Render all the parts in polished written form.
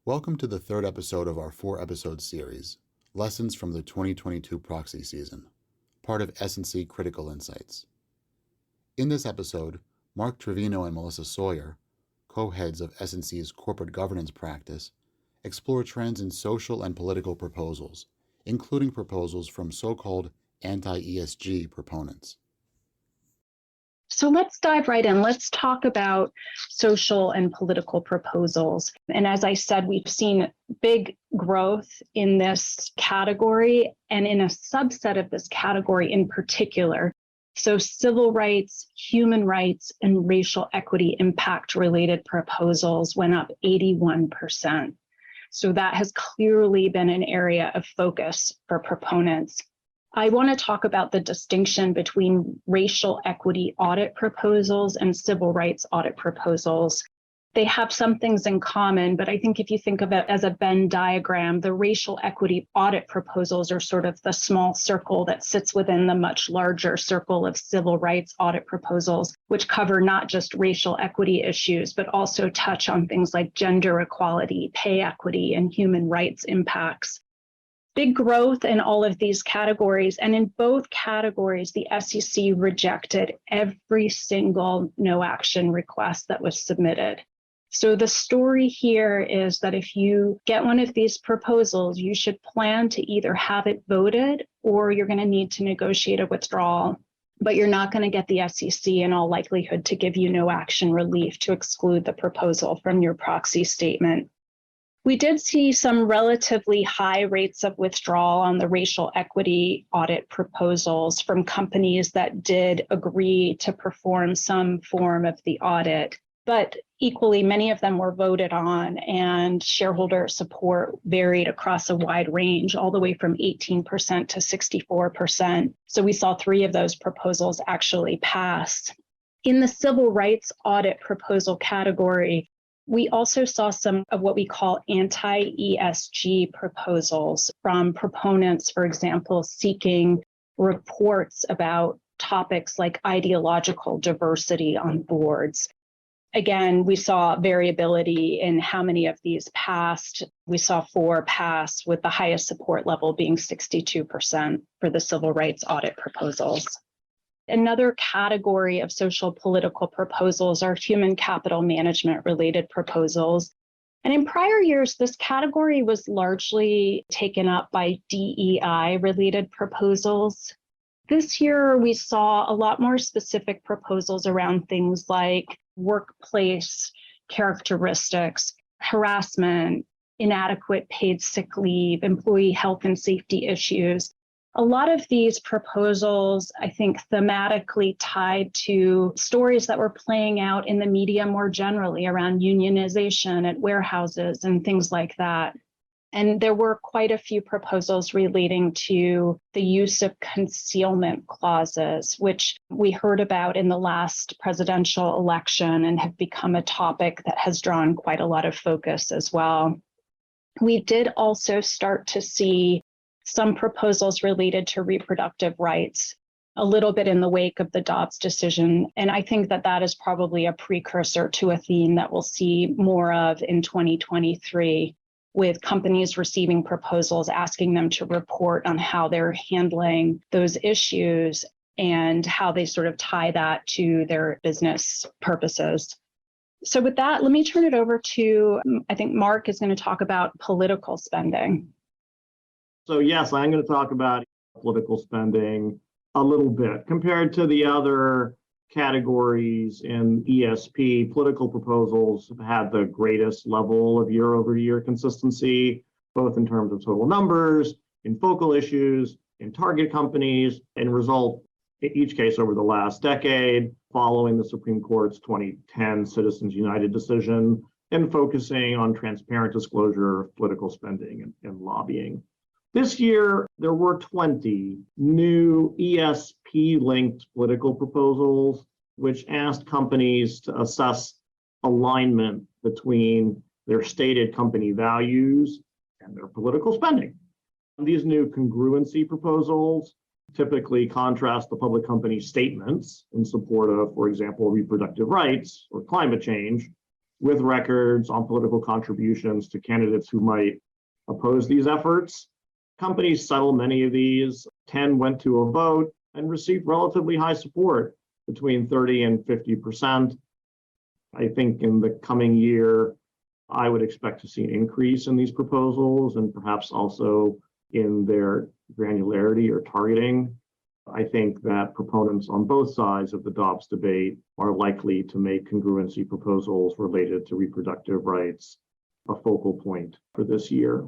Welcome to the third episode of our 4-episode series, Lessons from the 2022 Proxy Season, part of S&C Critical Insights. In this episode, Marc Treviño and Melissa Sawyer, co-heads of S&C's Corporate Governance practice, explore trends in social and political proposals, including proposals from so-called anti-ESG proponents. So let's dive right in. Let's talk about social and political proposals. And as I said, we've seen big growth in this category and in a subset of this category in particular. So civil rights, human rights, and racial equity impact related proposals went up 81%. So that has clearly been an area of focus for proponents. I want to talk about the distinction between racial equity audit proposals and civil rights audit proposals. They have some things in common, but I think if you think of it as a Venn diagram, the racial equity audit proposals are sort of the small circle that sits within the much larger circle of civil rights audit proposals, which cover not just racial equity issues, but also touch on things like gender equality, pay equity, and human rights impacts. Big growth in all of these categories. And in both categories, the SEC rejected every single no action request that was submitted. So the story here is that if you get one of these proposals, you should plan to either have it voted or you're going to need to negotiate a withdrawal. But you're not going to get the SEC in all likelihood to give you no action relief to exclude the proposal from your proxy statement. We did see some relatively high rates of withdrawal on the racial equity audit proposals from companies that did agree to perform some form of the audit. But equally, many of them were voted on, and shareholder support varied across a wide range, all the way from 18% to 64%. So we saw 3 of those proposals actually pass. In the civil rights audit proposal category, we also saw some of what we call anti-ESG proposals from proponents, for example, seeking reports about topics like ideological diversity on boards. Again, we saw variability in how many of these passed. We saw 4 pass, with the highest support level being 62% for the civil rights audit proposals. Another category of social political proposals are human capital management related proposals. And in prior years, this category was largely taken up by DEI-related proposals. This year, we saw a lot more specific proposals around things like workplace characteristics, harassment, inadequate paid sick leave, employee health and safety issues. A lot of these proposals, I think, thematically tied to stories that were playing out in the media more generally around unionization at warehouses and things like that. And there were quite a few proposals relating to the use of concealment clauses, which we heard about in the last presidential election and have become a topic that has drawn quite a lot of focus as well. We did also start to see some proposals related to reproductive rights, a little bit in the wake of the Dobbs decision. And I think that that is probably a precursor to a theme that we'll see more of in 2023, with companies receiving proposals asking them to report on how they're handling those issues and how they sort of tie that to their business purposes. So with that, let me turn it over to, I think Marc is going to talk about political spending. So yes, I'm going to talk about political spending a little bit. Compared to the other categories in ESP, political proposals have had the greatest level of year-over-year consistency, both in terms of total numbers, in focal issues, in target companies, and result in each case over the last decade, following the Supreme Court's 2010 Citizens United decision, and focusing on transparent disclosure of political spending and lobbying. This year, there were 20 new ESP-linked political proposals, which asked companies to assess alignment between their stated company values and their political spending. These new congruency proposals typically contrast the public company statements in support of, for example, reproductive rights or climate change with records on political contributions to candidates who might oppose these efforts. Companies settle many of these. 10 went to a vote and received relatively high support, between 30 and 50%. I think in the coming year, I would expect to see an increase in these proposals and perhaps also in their granularity or targeting. I think that proponents on both sides of the Dobbs debate are likely to make congruency proposals related to reproductive rights a focal point for this year.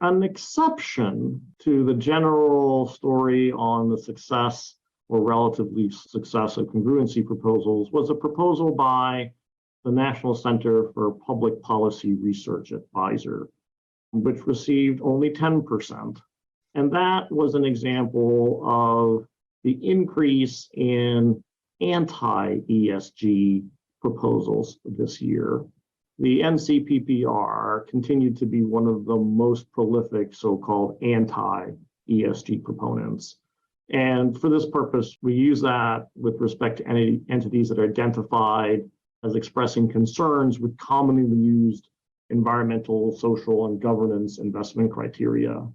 An exception to the general story on the success or relatively success of congruency proposals was a proposal by the National Center for Public Policy Research Advisor, which received only 10%. And that was an example of the increase in anti-ESG proposals this year. The NCPPR continued to be one of the most prolific so-called anti-ESG proponents. And for this purpose, we use that with respect to any entities that are identified as expressing concerns with commonly used environmental, social, and governance investment criteria.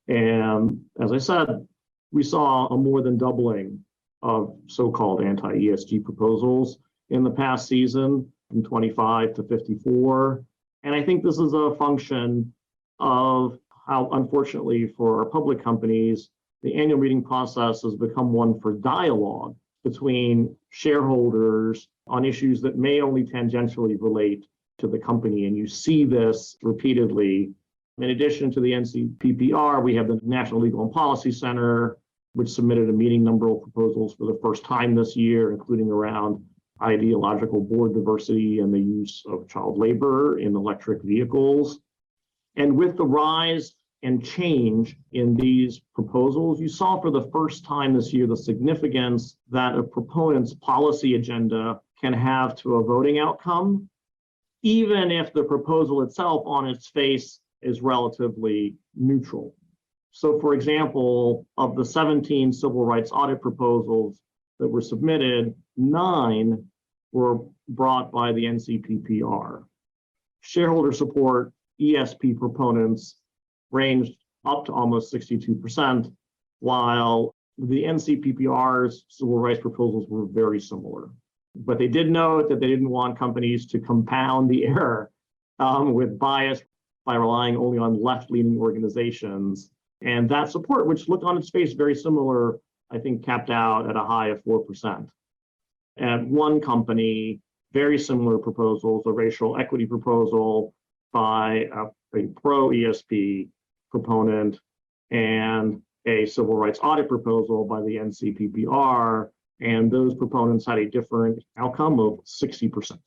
And as I said, we saw a more than doubling of so-called anti-ESG proposals in the past season, from 25 to 54. And I think this is a function of how, unfortunately for our public companies, the annual meeting process has become one for dialogue between shareholders on issues that may only tangentially relate to the company. And you see this repeatedly. In addition to the NCPPR, we have the National Legal and Policy Center, which submitted a meeting number of proposals for the first time this year, including around ideological board diversity and the use of child labor in electric vehicles. And with the rise and change in these proposals, you saw for the first time this year the significance that a proponent's policy agenda can have to a voting outcome, even if the proposal itself on its face is relatively neutral. So for example, of the 17 civil rights audit proposals that were submitted, 9 were brought by the NCPPR. Shareholder support ESP proponents ranged up to almost 62%, while the NCPPR's civil rights proposals were very similar. But they did note that they didn't want companies to compound the error with bias by relying only on left-leaning organizations. And that support, which looked on its face very similar, I think capped out at a high of 4%. At one company, very similar proposals, a racial equity proposal by a pro-ESP proponent and a civil rights audit proposal by the NCPPR, and those proponents had a different outcome of 60%.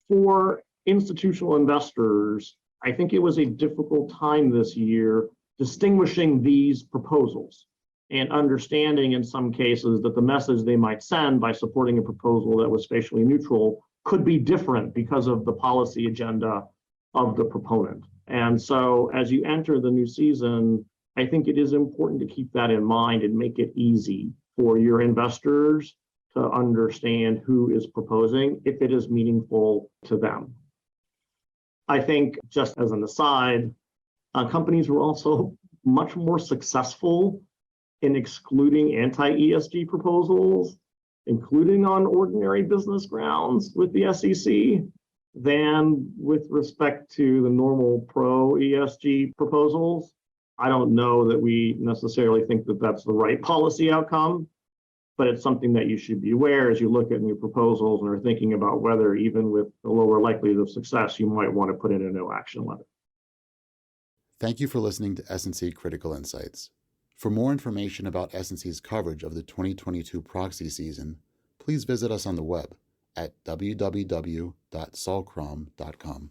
For institutional investors, I think it was a difficult time this year distinguishing these proposals and understanding in some cases that the message they might send by supporting a proposal that was spatially neutral could be different because of the policy agenda of the proponent. And so as you enter the new season, I think it is important to keep that in mind and make it easy for your investors to understand who is proposing if it is meaningful to them. I think, just as an aside, companies were also much more successful in excluding anti-ESG proposals, including on ordinary business grounds with the SEC, than with respect to the normal pro-ESG proposals. I don't know that we necessarily think that that's the right policy outcome, but it's something that you should be aware as you look at new proposals and are thinking about whether, even with a lower likelihood of success, you might want to put in a no action letter. Thank you for listening to S&C Critical Insights. For more information about S&C's coverage of the 2022 proxy season, please visit us on the web at www.solcrom.com.